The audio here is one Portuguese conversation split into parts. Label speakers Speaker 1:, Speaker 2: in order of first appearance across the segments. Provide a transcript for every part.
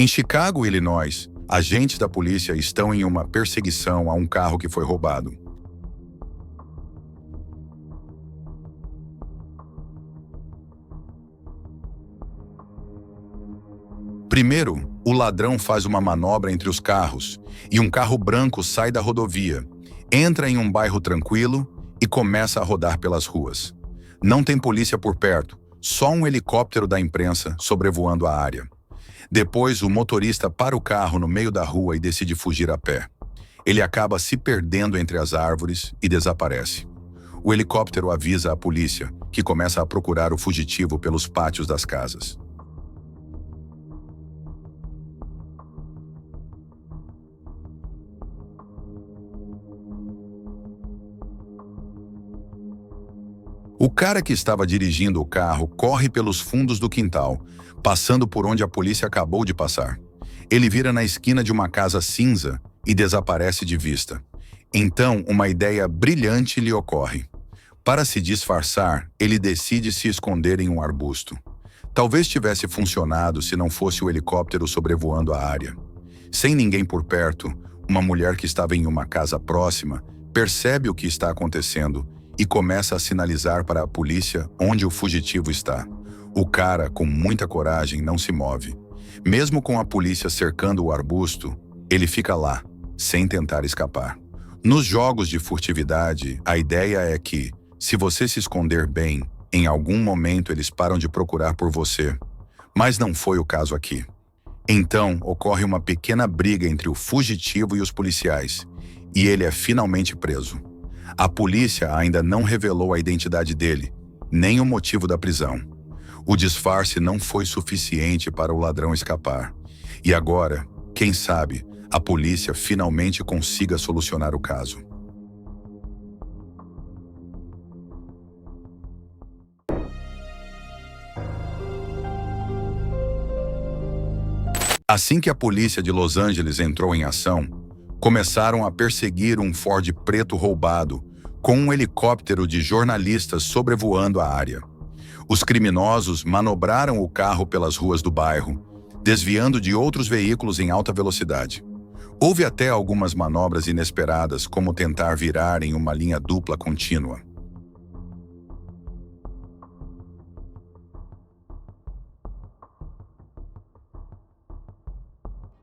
Speaker 1: Em Chicago, Illinois, agentes da polícia estão em uma perseguição a um carro que foi roubado. Primeiro, o ladrão faz uma manobra entre os carros e um carro branco sai da rodovia, entra em um bairro tranquilo e começa a rodar pelas ruas. Não tem polícia por perto, só um helicóptero da imprensa sobrevoando a área. Depois, o motorista para o carro no meio da rua e decide fugir a pé. Ele acaba se perdendo entre as árvores e desaparece. O helicóptero avisa a polícia, que começa a procurar o fugitivo pelos pátios das casas. O cara que estava dirigindo o carro corre pelos fundos do quintal, passando por onde a polícia acabou de passar. Ele vira na esquina de uma casa cinza e desaparece de vista. Então, uma ideia brilhante lhe ocorre. Para se disfarçar, ele decide se esconder em um arbusto. Talvez tivesse funcionado se não fosse o helicóptero sobrevoando a área. Sem ninguém por perto, uma mulher que estava em uma casa próxima percebe o que está acontecendo e começa a sinalizar para a polícia onde o fugitivo está. O cara, com muita coragem, não se move. Mesmo com a polícia cercando o arbusto, ele fica lá, sem tentar escapar. Nos jogos de furtividade, a ideia é que, se você se esconder bem, em algum momento eles param de procurar por você. Mas não foi o caso aqui. Então, ocorre uma pequena briga entre o fugitivo e os policiais, e ele é finalmente preso. A polícia ainda não revelou a identidade dele, nem o motivo da prisão. O disfarce não foi suficiente para o ladrão escapar. E agora, quem sabe, a polícia finalmente consiga solucionar o caso. Assim que a polícia de Los Angeles entrou em ação, começaram a perseguir um Ford preto roubado, com um helicóptero de jornalistas sobrevoando a área. Os criminosos manobraram o carro pelas ruas do bairro, desviando de outros veículos em alta velocidade. Houve até algumas manobras inesperadas, como tentar virar em uma linha dupla contínua.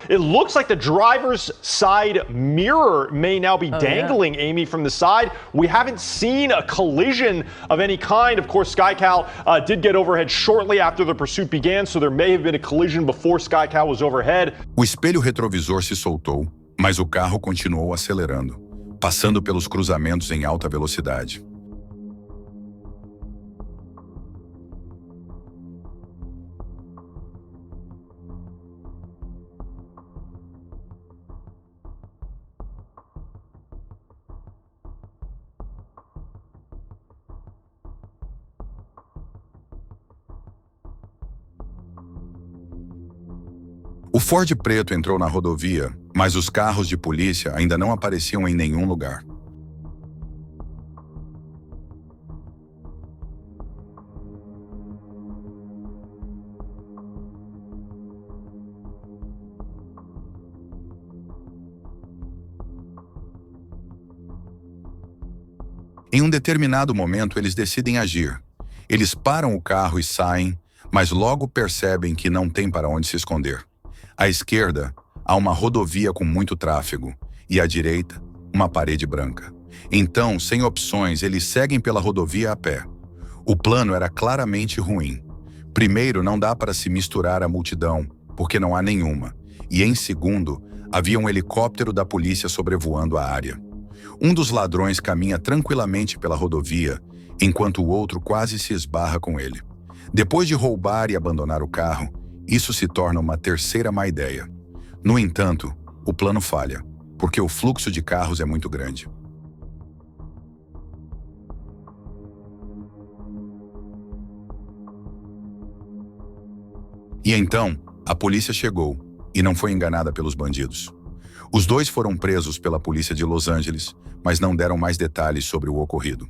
Speaker 2: It looks like the driver's side mirror may now be dangling, Amy, from the side. We haven't seen a collision of any kind. Of course, SkyCal did get overhead shortly after the pursuit began, so there may have been a collision before SkyCal was overhead.
Speaker 1: O espelho retrovisor se soltou, mas o carro continuou acelerando, passando pelos cruzamentos em alta velocidade. O Ford preto entrou na rodovia, mas os carros de polícia ainda não apareciam em nenhum lugar. Em um determinado momento, eles decidem agir. Eles param o carro e saem, mas logo percebem que não tem para onde se esconder. À esquerda, há uma rodovia com muito tráfego, e à direita, uma parede branca. Então, sem opções, eles seguem pela rodovia a pé. O plano era claramente ruim. Primeiro, não dá para se misturar à multidão, porque não há nenhuma. E em segundo, havia um helicóptero da polícia sobrevoando a área. Um dos ladrões caminha tranquilamente pela rodovia, enquanto o outro quase se esbarra com ele. Depois de roubar e abandonar o carro, isso se torna uma terceira má ideia. No entanto, o plano falha, porque o fluxo de carros é muito grande. E então, a polícia chegou e não foi enganada pelos bandidos. Os dois foram presos pela polícia de Los Angeles, mas não deram mais detalhes sobre o ocorrido.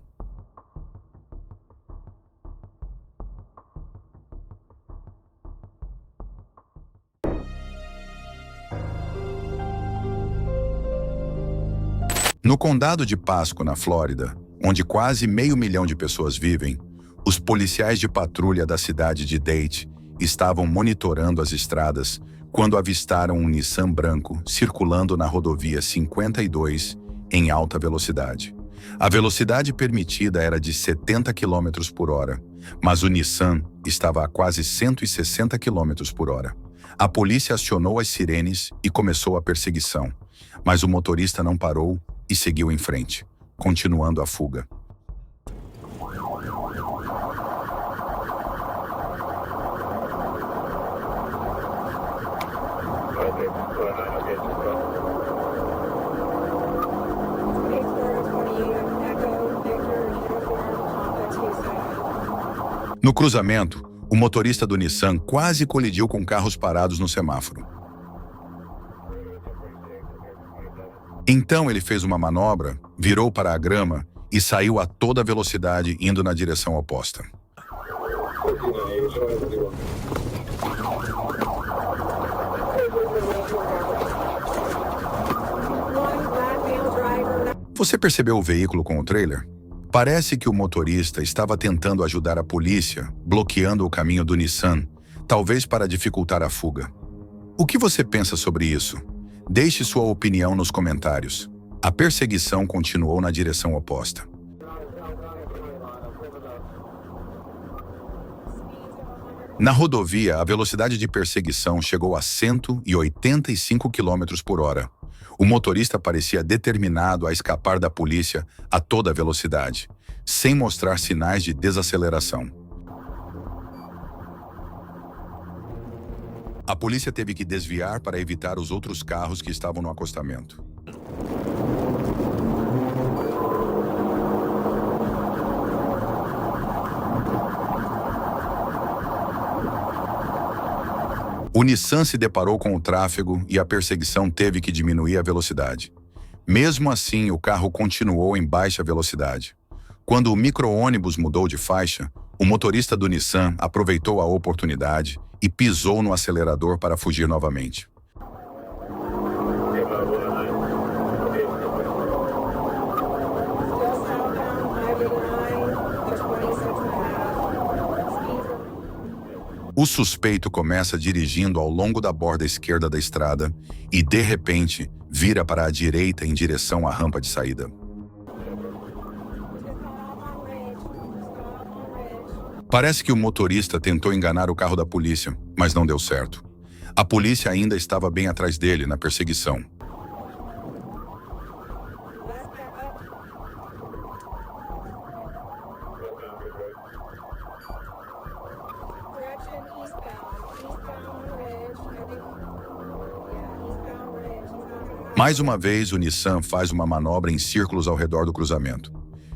Speaker 1: No condado de Pasco, na Flórida, onde quase 500 mil de pessoas vivem, os policiais de patrulha da cidade de Dade estavam monitorando as estradas quando avistaram um Nissan branco circulando na rodovia 52 em alta velocidade. A velocidade permitida era de 70 km por hora, mas o Nissan estava a quase 160 km por hora. A polícia acionou as sirenes e começou a perseguição, mas o motorista não parou e seguiu em frente, continuando a fuga. No cruzamento, o motorista do Nissan quase colidiu com carros parados no semáforo. Então ele fez uma manobra, virou para a grama e saiu a toda velocidade indo na direção oposta. Você percebeu o veículo com o trailer? Parece que o motorista estava tentando ajudar a polícia, bloqueando o caminho do Nissan, talvez para dificultar a fuga. O que você pensa sobre isso? Deixe sua opinião nos comentários. A perseguição continuou na direção oposta. Na rodovia, a velocidade de perseguição chegou a 185 km por hora. O motorista parecia determinado a escapar da polícia a toda velocidade, sem mostrar sinais de desaceleração. A polícia teve que desviar para evitar os outros carros que estavam no acostamento. O Nissan se deparou com o tráfego e a perseguição teve que diminuir a velocidade. Mesmo assim, o carro continuou em baixa velocidade. Quando o micro-ônibus mudou de faixa, o motorista do Nissan aproveitou a oportunidade e pisou no acelerador para fugir novamente. O suspeito começa dirigindo ao longo da borda esquerda da estrada e, de repente, vira para a direita em direção à rampa de saída. Parece que o motorista tentou enganar o carro da polícia, mas não deu certo. A polícia ainda estava bem atrás dele na perseguição. Mais uma vez, o Nissan faz uma manobra em círculos ao redor do cruzamento.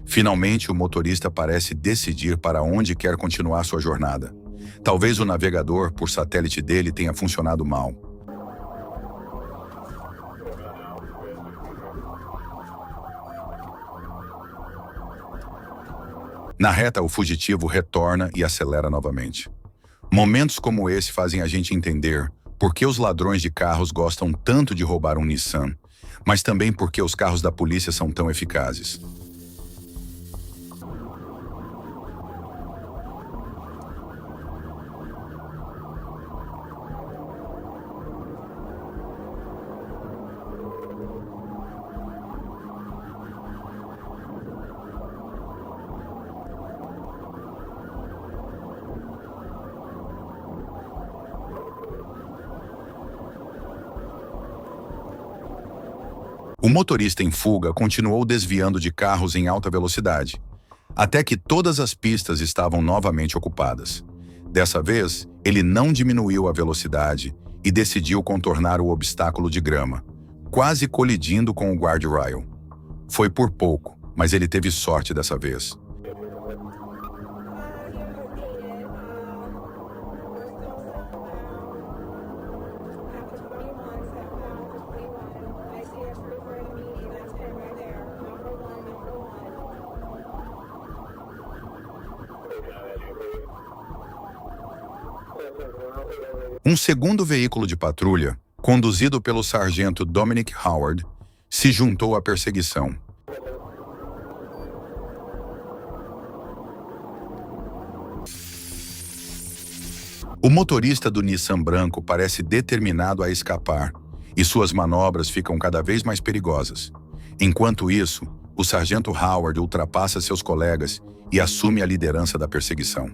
Speaker 1: Finalmente, o motorista parece decidir para onde quer continuar sua jornada. Talvez o navegador por satélite dele tenha funcionado mal. Na reta, o fugitivo retorna e acelera novamente. Momentos como esse fazem a gente entender por que os ladrões de carros gostam tanto de roubar um Nissan, mas também por que os carros da polícia são tão eficazes. O motorista em fuga continuou desviando de carros em alta velocidade, até que todas as pistas estavam novamente ocupadas. Dessa vez, ele não diminuiu a velocidade e decidiu contornar o obstáculo de grama, quase colidindo com o guardrail. Foi por pouco, mas ele teve sorte dessa vez. Um segundo veículo de patrulha, conduzido pelo sargento Dominic Howard, se juntou à perseguição. O motorista do Nissan branco parece determinado a escapar, e suas manobras ficam cada vez mais perigosas. Enquanto isso, o sargento Howard ultrapassa seus colegas e assume a liderança da perseguição.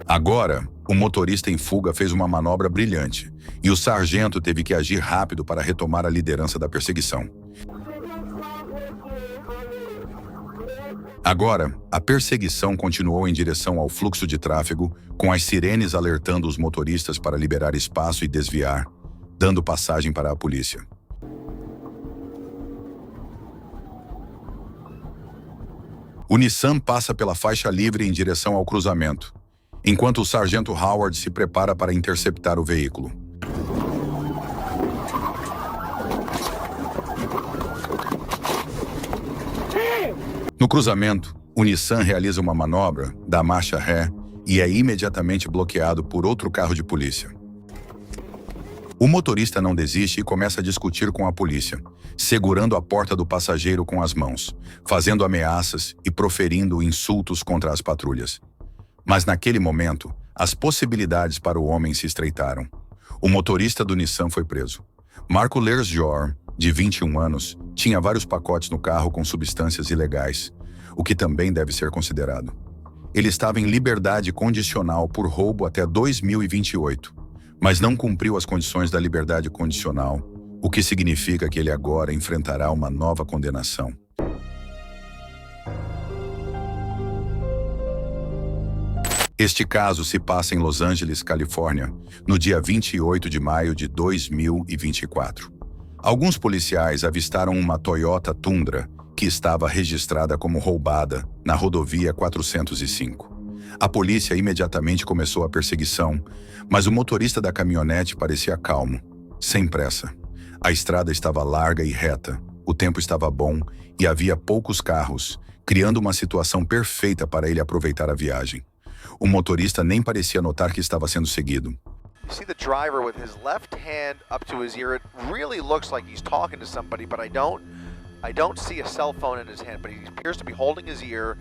Speaker 1: Agora, o motorista em fuga fez uma manobra brilhante, e o sargento teve que agir rápido para retomar a liderança da perseguição. Agora, a perseguição continuou em direção ao fluxo de tráfego, com as sirenes alertando os motoristas para liberar espaço e desviar, dando passagem para a polícia. O Nissan passa pela faixa livre em direção ao cruzamento, enquanto o sargento Howard se prepara para interceptar o veículo. No cruzamento, o Nissan realiza uma manobra, dá marcha ré e é imediatamente bloqueado por outro carro de polícia. O motorista não desiste e começa a discutir com a polícia, segurando a porta do passageiro com as mãos, fazendo ameaças e proferindo insultos contra as patrulhas. Mas naquele momento, as possibilidades para o homem se estreitaram. O motorista do Nissan foi preso. Marco Lersjor, de 21 anos, tinha vários pacotes no carro com substâncias ilegais, o que também deve ser considerado. Ele estava em liberdade condicional por roubo até 2028, mas não cumpriu as condições da liberdade condicional, o que significa que ele agora enfrentará uma nova condenação. Este caso se passa em Los Angeles, Califórnia, no dia 28 de maio de 2024. Alguns policiais avistaram uma Toyota Tundra que estava registrada como roubada na rodovia 405. A polícia imediatamente começou a perseguição, mas o motorista da caminhonete parecia calmo, sem pressa. A estrada estava larga e reta, o tempo estava bom e havia poucos carros, criando uma situação perfeita para ele aproveitar a viagem. O motorista nem parecia notar que estava sendo seguido.
Speaker 3: You see the driver with his left hand up to his ear. It really looks like he's talking to somebody, but I don't see a cell phone in his hand, but he appears to be holding his ear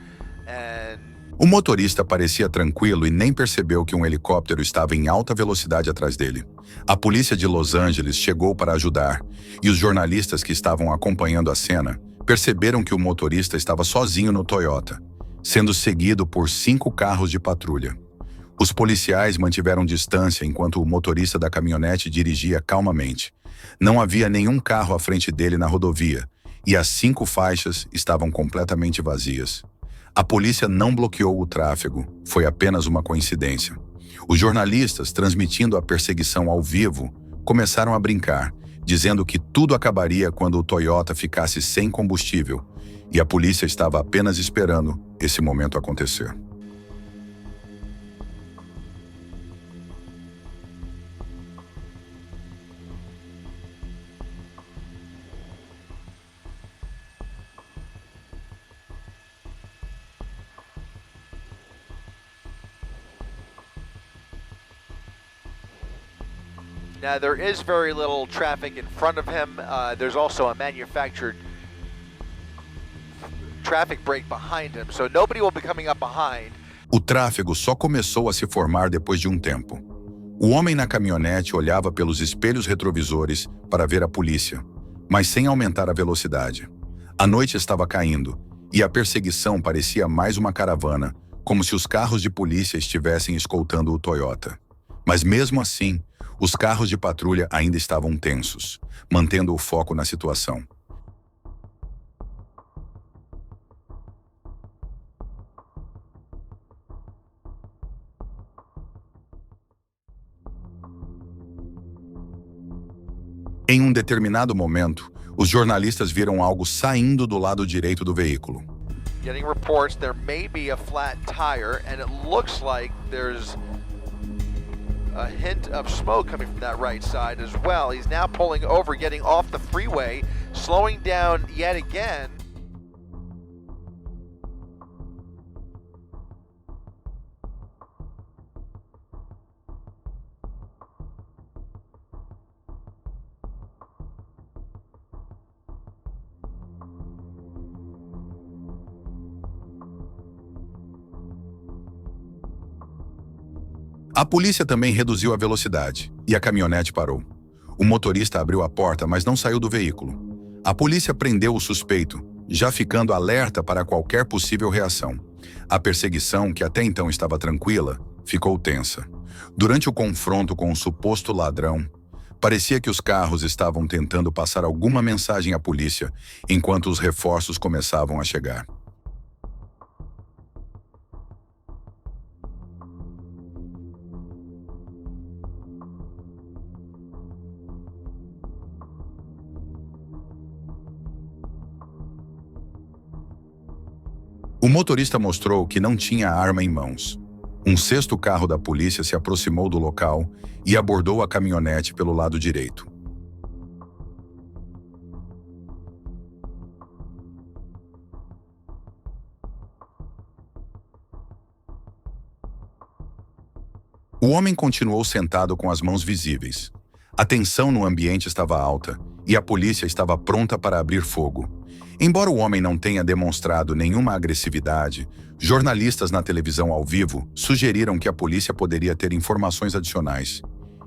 Speaker 3: and
Speaker 1: O motorista parecia tranquilo e nem percebeu que um helicóptero estava em alta velocidade atrás dele. A polícia de Los Angeles chegou para ajudar, e os jornalistas que estavam acompanhando a cena perceberam que o motorista estava sozinho no Toyota, sendo seguido por 5 carros de patrulha. Os policiais mantiveram distância enquanto o motorista da caminhonete dirigia calmamente. Não havia nenhum carro à frente dele na rodovia, e as 5 faixas estavam completamente vazias. A polícia não bloqueou o tráfego, foi apenas uma coincidência. Os jornalistas, transmitindo a perseguição ao vivo, começaram a brincar, dizendo que tudo acabaria quando o Toyota ficasse sem combustível, e a polícia estava apenas esperando esse momento acontecer.
Speaker 3: now there is very little traffic in front of him. There's also a manufactured traffic break behind him, so nobody will be coming up behind.
Speaker 1: O tráfego só começou a se formar depois de um tempo. O homem na caminhonete olhava pelos espelhos retrovisores para ver a polícia, mas sem aumentar a velocidade. A noite estava caindo, e a perseguição parecia mais uma caravana, como se os carros de polícia estivessem escoltando o Toyota. Mas mesmo assim, os carros de patrulha ainda estavam tensos, mantendo o foco na situação. Em um determinado momento, os jornalistas viram algo saindo do lado direito do veículo.
Speaker 3: Getting reports there may be a flat tire, and it looks like there's a hint of smoke coming from that right side as well. He's now pulling over, getting off the freeway, slowing down yet again.
Speaker 1: A polícia também reduziu a velocidade e a caminhonete parou. O motorista abriu a porta, mas não saiu do veículo. A polícia prendeu o suspeito, já ficando alerta para qualquer possível reação. A perseguição, que até então estava tranquila, ficou tensa. Durante o confronto com o suposto ladrão, parecia que os carros estavam tentando passar alguma mensagem à polícia enquanto os reforços começavam a chegar. O motorista mostrou que não tinha arma em mãos. Um sexto carro da polícia se aproximou do local e abordou a caminhonete pelo lado direito. O homem continuou sentado com as mãos visíveis. A tensão no ambiente estava alta e a polícia estava pronta para abrir fogo. Embora o homem não tenha demonstrado nenhuma agressividade, jornalistas na televisão ao vivo sugeriram que a polícia poderia ter informações adicionais,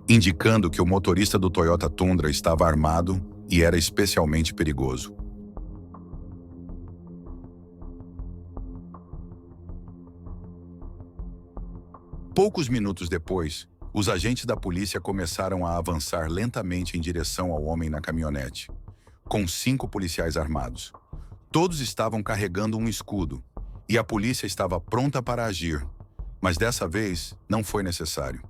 Speaker 1: indicando que o motorista do Toyota Tundra estava armado e era especialmente perigoso. Poucos minutos depois, os agentes da polícia começaram a avançar lentamente em direção ao homem na caminhonete, com 5 policiais armados. Todos estavam carregando um escudo, e a polícia estava pronta para agir, mas dessa vez não foi necessário.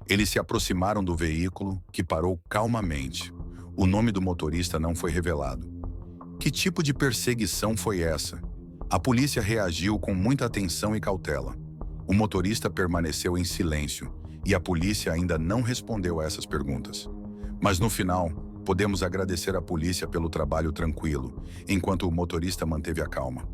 Speaker 1: Eles se aproximaram do veículo, que parou calmamente. O nome do motorista não foi revelado. Que tipo de perseguição foi essa? A polícia reagiu com muita atenção e cautela. O motorista permaneceu em silêncio, e a polícia ainda não respondeu a essas perguntas. Mas no final, podemos agradecer à polícia pelo trabalho tranquilo, enquanto o motorista manteve a calma.